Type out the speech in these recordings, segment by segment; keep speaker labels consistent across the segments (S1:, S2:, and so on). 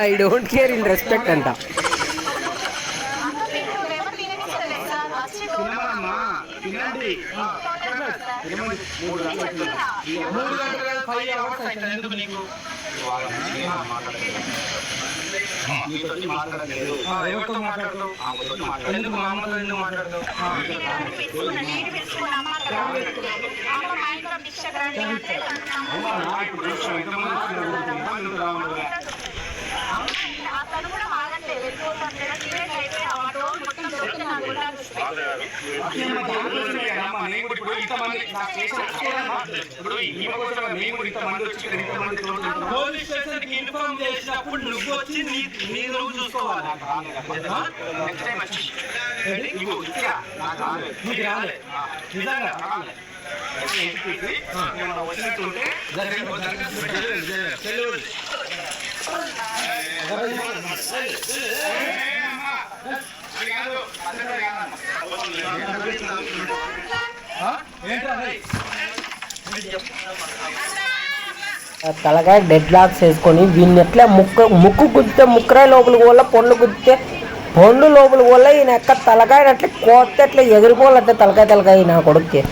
S1: I don't care in respect అంట.
S2: Police station కి inform చేసినప్పుడు నువ్వు వచ్చి నువ్వు చూసుకోవాలి.
S1: తలకాయ డెడ్ లాక్స్ వేసుకొని వీళ్ళని ఎట్లా ముక్కు గుద్దితే ముక్కరాయి లోపలికి వల్ల పండ్లు గుద్దితే పండ్లు లోపలికి వల్ల ఈయన ఎక్క తలకాయ అట్లా కోస్తే అట్లా ఎగిరిపోవాలంటే తలకాయ నా కొడుక్కి.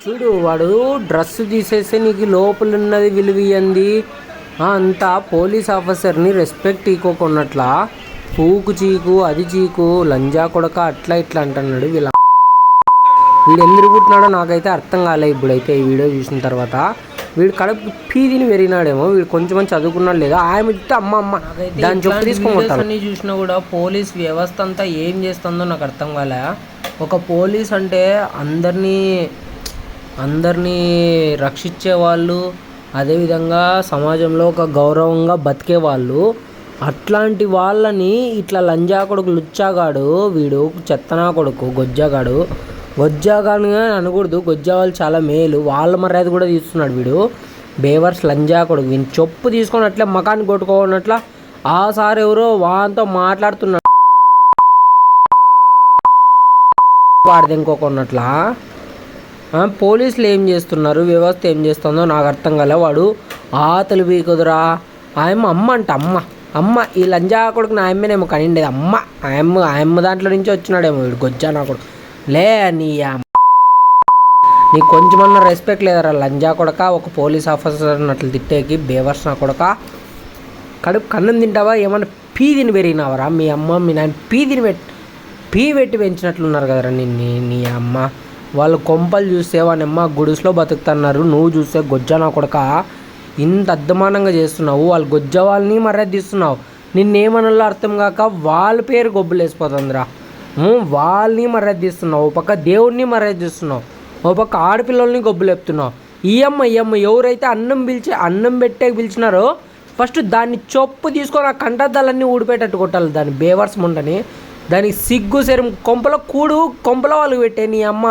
S1: చూడు వాడు డ్రెస్ తీసేస్తే నీకు లోపల ఉన్నది విలువియంది అంతా పోలీస్ ఆఫీసర్ని రెస్పెక్ట్ ఇవ్వకున్నట్లా పూకు చీకు అది చీకు లంజా కొడక అట్లా ఇట్లా అంటున్నాడు. వీడు ఎందుకు పుట్టినాడో నాకైతే అర్థం కాలే. ఇప్పుడైతే ఈ వీడియో చూసిన తర్వాత వీడు కడుపు పీదిని పెరిగినాడేమో. వీడు కొంచెం చదువుకున్నాడు లేదా ఆయన చెప్తే అమ్మ దాని చొప్పు తీసుకోమంటాడు. చూసినా కూడా పోలీస్ వ్యవస్థ అంతా ఏం చేస్తుందో నాకు అర్థం కాలే. ఒక పోలీస్ అంటే అందరినీ రక్షించే వాళ్ళు, అదేవిధంగా సమాజంలో ఒక గౌరవంగా బతికే వాళ్ళు. అట్లాంటి వాళ్ళని ఇట్లా లంజా కొడుకు లుచ్చాగాడు వీడు, చెత్తనా కొడుకు గొజ్జాగాడు అనకూడదు. గొజ్జా వాళ్ళు చాలా మేలు, వాళ్ళ మర్యాద కూడా తీస్తున్నాడు వీడు. బేవర్స్ లంజా కొడుకు వీని చొప్పు తీసుకొని అట్లా మకాన్ని కొట్టుకోనట్లా ఆ సార్ ఎవరో వాంతో మాట్లాడుతున్నాడు వాడిదెంకోకున్నట్లా. పోలీసులు ఏం చేస్తున్నారు, వ్యవస్థ ఏం చేస్తుందో నాకు అర్థం కాలే. వాడు తెలుగు కుదురా అమ్మ అంట అమ్మ ఈ లంజా కొడుకు నా అమ్మనేమో కనిండేది ఆయమ్మ దాంట్లో నుంచి వచ్చినాడేమో వీడు గొజ్జా నా కొడుకు. లే నీకు కొంచెమన్నా రెస్పెక్ట్ లేదరా లంజా కొడక. ఒక పోలీస్ ఆఫీసర్ అట్లా తిట్టేకి బేవర్స్ నా కొడక. కడుపు కన్నం తింటావా ఏమన్నా పీదిని పెరిగినావరా? మీ అమ్మ మీ నాయన పీ పెట్టి పెంచినట్లున్నారు కదరా నీ అమ్మ. వాళ్ళు కొంపలు చూస్తే వానమ్మ గుడిసెలో బతుకుతున్నారు, నువ్వు చూస్తే గొజ్జా నా కొడక ఇంత అద్దమానంగా చేస్తున్నావు. వాళ్ళు గొజ్జ వాళ్ళని మర్యాద తీస్తున్నావు. నిన్నేమనల్లో అర్థం కాక వాళ్ళ పేరు గొబ్బులు వేసిపోతుందిరా. వాళ్ళని మర్యాద తీస్తున్నావు, ఓ పక్క దేవుడిని మర్యాద తీస్తున్నావు, ఓ పక్క ఆడపిల్లల్ని గొబ్బులు చెప్తున్నావు. ఈ అమ్మ ఎవరైతే అన్నం పెట్టే పిలిచినారో ఫస్ట్ దాన్ని చొప్పు తీసుకొని ఆ కంటద్దాలన్నీ ఊడిపోయేటట్టు కొట్టాలి దాన్ని బేవర్స్ ముండని. దానికి సిగ్గు శరం కొంపలో వాళ్ళకి పెట్టే నీ అమ్మ.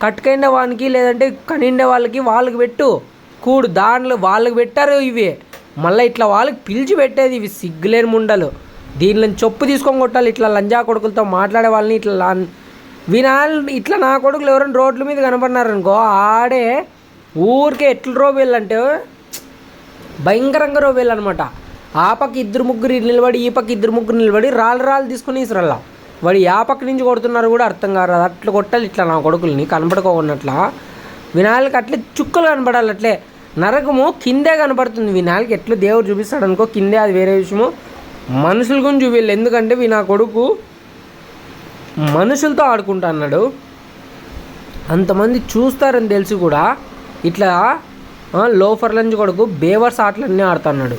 S1: కట్టుకైండే వానికి లేదంటే కనిండే వాళ్ళకి పెట్టు కూడు. దాంట్లో వాళ్ళకి పెట్టారు ఇవి, మళ్ళీ ఇట్లా వాళ్ళకి పిలిచి పెట్టేది ఇవి సిగ్గులేని ముండలు. దీనిలో చొప్పు తీసుకొని కొట్టాలి. ఇట్లా లంజా కొడుకులతో మాట్లాడే వాళ్ళని ఇట్లా నా కొడుకులు ఎవరైనా రోడ్ల మీద కనపడినారనుకో ఆడే ఊరికే ఎట్ల రోబేళ్ళంటే భయంకరంగా రోబేళ్ళు అనమాట. ఆ పక్క ఇద్దరు ముగ్గురు నిలబడి ఈ పక్క ఇద్దరు ముగ్గురు నిలబడి రాళ్ళు తీసుకుని ఇసురల్లా వాడు ఆ పక్క నుంచి కొడుతున్నారు కూడా అర్థం కాదు. అట్లా కొట్టాలి ఇట్లా నా కొడుకుల్ని కనపడుకోకున్నట్లా. వినాయకులకి అట్లే చుక్కలు కనపడాలి, అట్లే నరకము కిందే కనపడుతుంది. వినాయకులకి ఎట్లా దేవుడు చూపిస్తాడు అనుకో కిందే, అది వేరే విషయము. మనుషుల గురించి చూపిల్లు, ఎందుకంటే నా కొడుకు మనుషులతో ఆడుకుంటా అన్నాడు. అంతమంది చూస్తారని తెలిసి కూడా ఇట్లా లోఫర్ లంచ్ కొడుకు బేవర్స్ ఆటలన్నీ ఆడుతున్నాడు.